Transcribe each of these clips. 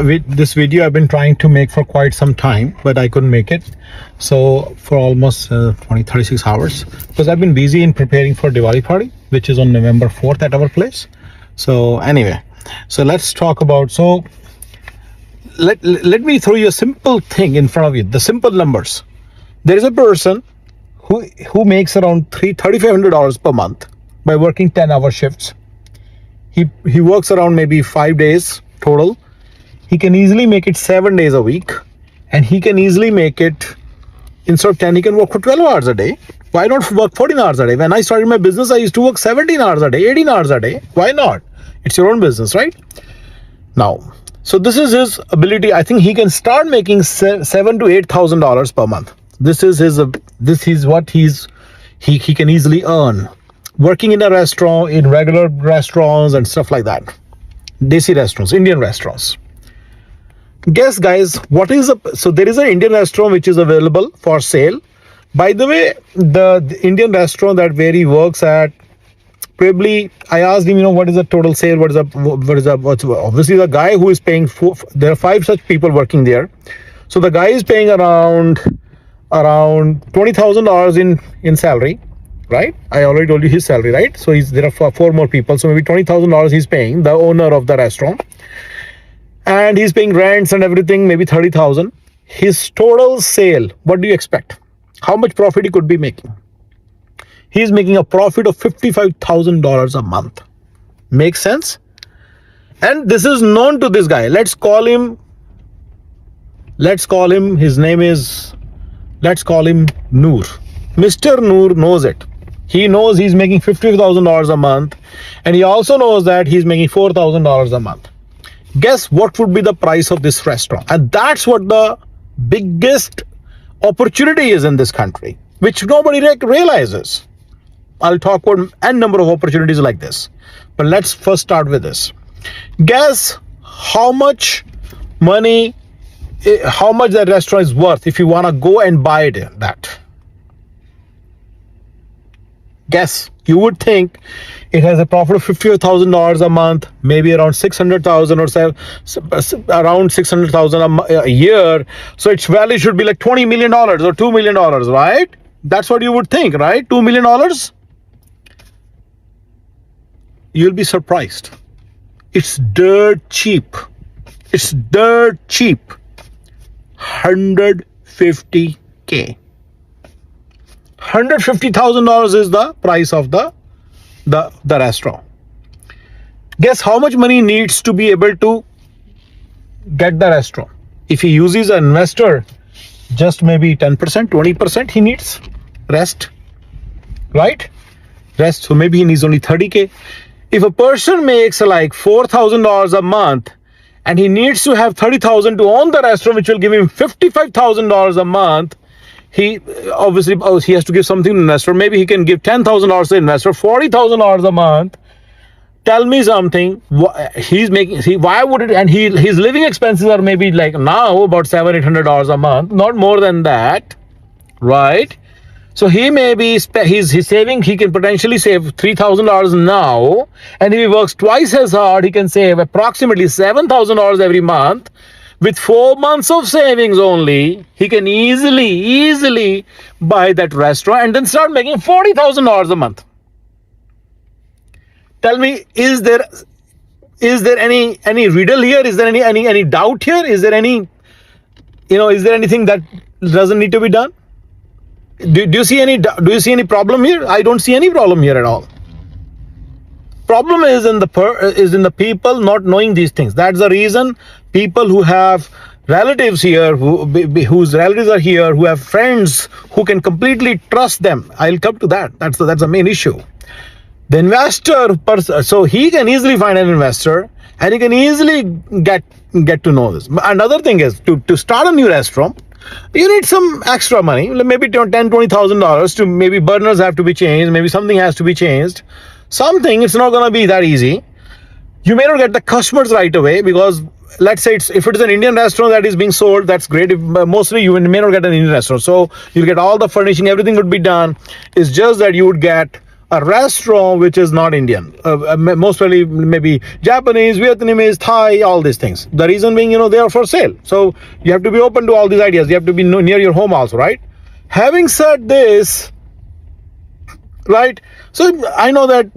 this video I've been trying to make for quite some time, but I couldn't make it. So for almost 36 hours, because I've been busy in preparing for Diwali party, which is on November 4th at our place. So anyway, so let's talk about, so let me throw you a simple thing in front of you, the simple numbers. There is a person who makes around $3,500 per month by working 10-hour shifts. He works around maybe 5 days total. He can easily make it 7 days a week, and he can easily make it, instead of 10, he can work for 12 hours a day. Why not work 14 hours a day? When I started my business, I used to work 17 hours a day, 18 hours a day. Why not? It's your own business, right? Now, so this is his ability. I think he can start making $7,000 to $8,000 per month. This is what he can easily earn working in a restaurant, in regular restaurants and stuff like that. Desi restaurants, Indian restaurants. Guess, guys, what is so there is an Indian restaurant which is available for sale. By the way, the Indian restaurant that where he works at, probably I asked him, what is the total sale? What's obviously the guy who is paying there are 5 such people working there. So the guy is paying around $20,000 in salary, right? I already told you his salary, right? So there are 4 more people, so maybe $20,000 he's paying, the owner of the restaurant, and he's paying rents and everything, maybe $30,000. His total sale, what do you expect? How much profit he could be making? He's making a profit of $55,000 a month. Makes sense? And this is known to this guy. Let's call him, his name is, let's call him Noor. Mr. Noor knows it. He knows he's making $50,000 a month, and he also knows that he's making $4,000 a month. Guess what would be the price of this restaurant? And that's what the biggest opportunity is in this country, which nobody realizes. I'll talk about n number of opportunities like this, but let's first start with this. Guess how much money, how much that restaurant is worth if you want to go and buy that. Guess. You would think it has a profit of $50,000 a month, maybe around $600,000 or around $600,000 a year. So its value should be like $20 million or $2 million, right? That's what you would think, right? $2 million. You'll be surprised. It's dirt cheap. It's dirt cheap. $150K. $150,000 is the price of the restaurant. Guess how much money needs to be able to get the restaurant? If he uses an investor, just maybe 10%, 20% he needs rest, right? Rest. So maybe he needs only 30K. If a person makes like $4,000 a month and he needs to have 30,000 to own the restaurant, which will give him $55,000 a month, he obviously he has to give something to investor. Maybe he can give $10,000 to investor, $40,000 a month. Tell me something. He's making. Why would it? And his living expenses are maybe like now about $700-800 a month, not more than that, right? So he may be he's saving. He can potentially save $3,000 now, and if he works twice as hard, he can save approximately $7,000 every month. With 4 months of savings only, he can easily buy that restaurant and then start making $40,000 a month. Tell me, is there any riddle here? Is there any doubt here? Is there any, is there anything that doesn't need to be done? Do you see any problem here? I don't see any problem here at all. Problem is in the people not knowing these things. That's the reason people who have relatives here, whose relatives are here, who have friends who can completely trust them. I'll come to that. That's the main issue. The investor person, so he can easily find an investor and he can easily get to know this. Another thing is to start a new restaurant, you need some extra money, maybe $10,000-20,000 to maybe burners have to be changed, maybe something has to be changed. Something, it's not going to be that easy. You may not get the customers right away because let's say if it is an Indian restaurant that is being sold, that's great. Mostly you may not get an Indian restaurant. So you'll get all the furnishing, everything would be done. It's just that you would get a restaurant which is not Indian, most probably maybe Japanese, Vietnamese, Thai, all these things. The reason being, they are for sale. So you have to be open to all these ideas. You have to be near your home also, right? Having said this, right? So I know that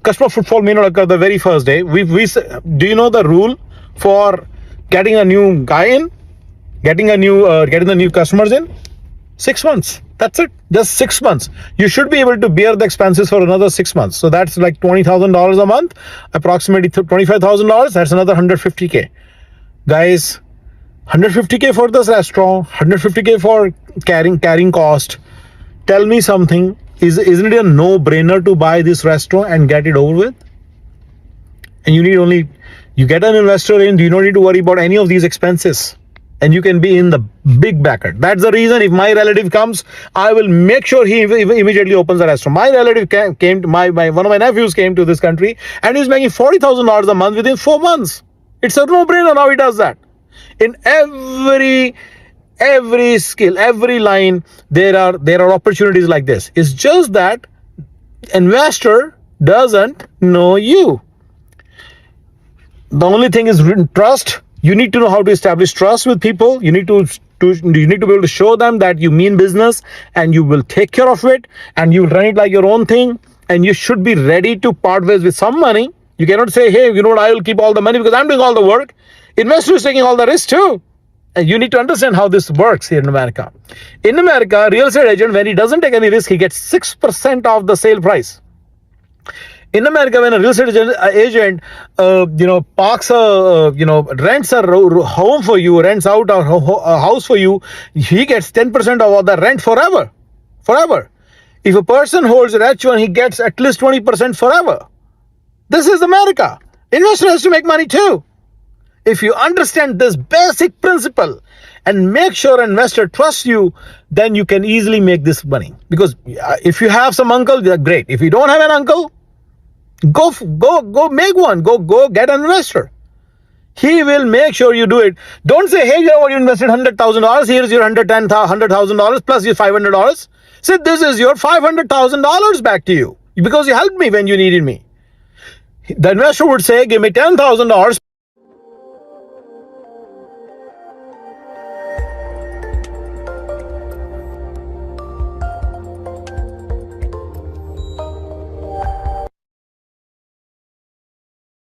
customer footfall may not occur the very first day. Do you know the rule for getting a new guy in, getting the new customers in? 6 months. That's it. Just 6 months. You should be able to bear the expenses for another 6 months. So that's like $20,000 a month, approximately $25,000. That's another $150K. Guys, $150K for this restaurant, $150K for carrying cost. Tell me something. Isn't it a no-brainer to buy this restaurant and get it over with? And you get an investor in, you don't need to worry about any of these expenses. And you can be in the big bracket. That's the reason if my relative comes, I will make sure he immediately opens a restaurant. My relative came to one of my nephews came to this country and he's making $40,000 a month within 4 months. It's a no-brainer how he does that. In every skill, every line, there are opportunities like this. It's just that investor doesn't know you. The only thing is trust. You need to know how to establish trust with people. You need to be able to show them that you mean business and you will take care of it and you will run it like your own thing. And you should be ready to part ways with some money. You cannot say, hey, you know what, I will keep all the money because I'm doing all the work. Investor is taking all the risk too. And you need to understand how this works here in America. In America, real estate agent, when he doesn't take any risk, he gets 6% of the sale price. In America, when a real estate agent, parks rents a home for you, rents out a house for you, he gets 10% of the rent forever. Forever. If a person holds an H1, he gets at least 20% forever. This is America. Investor has to make money too. If you understand this basic principle and make sure an investor trusts you, then you can easily make this money. Because if you have some uncle, they're great. If you don't have an uncle, go make one. Go get an investor. He will make sure you do it. Don't say, hey, you invested $100,000. Here's your $100,000 plus your $500. Say, this is your $500,000 back to you because you helped me when you needed me. The investor would say, give me $10,000.